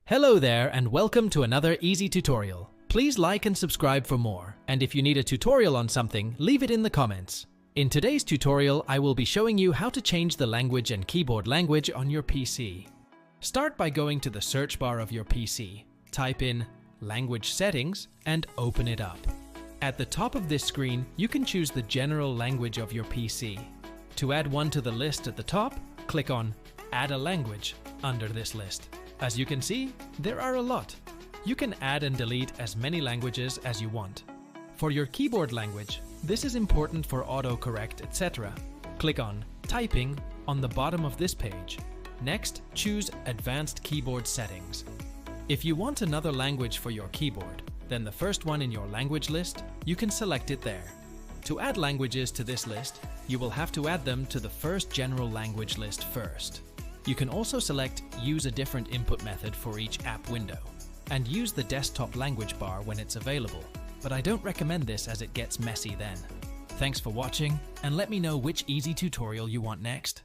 Hello there and welcome to another easy tutorial. Please like and subscribe for more, and if you need a tutorial on something, leave it in the comments. In today's tutorial, I will be showing you how to change the language and keyboard language on your PC. Start by going to the search bar of your PC, type in Language Settings and open it up. At the top of this screen, you can choose the general language of your PC. To add one to the list at the top, click on Add a Language under this list. As you can see, there are a lot. You can add and delete as many languages as you want. For your keyboard language, this is important for autocorrect, etc. Click on Typing on the bottom of this page. Next, choose Advanced Keyboard Settings. If you want another language for your keyboard, then the first one in your language list, you can select it there. To add languages to this list, you will have to add them to the first general language list first. You can also select Use a different input method for each app window, and use the desktop language bar when it's available, but I don't recommend this as it gets messy then. Thanks for watching, and let me know which easy tutorial you want next.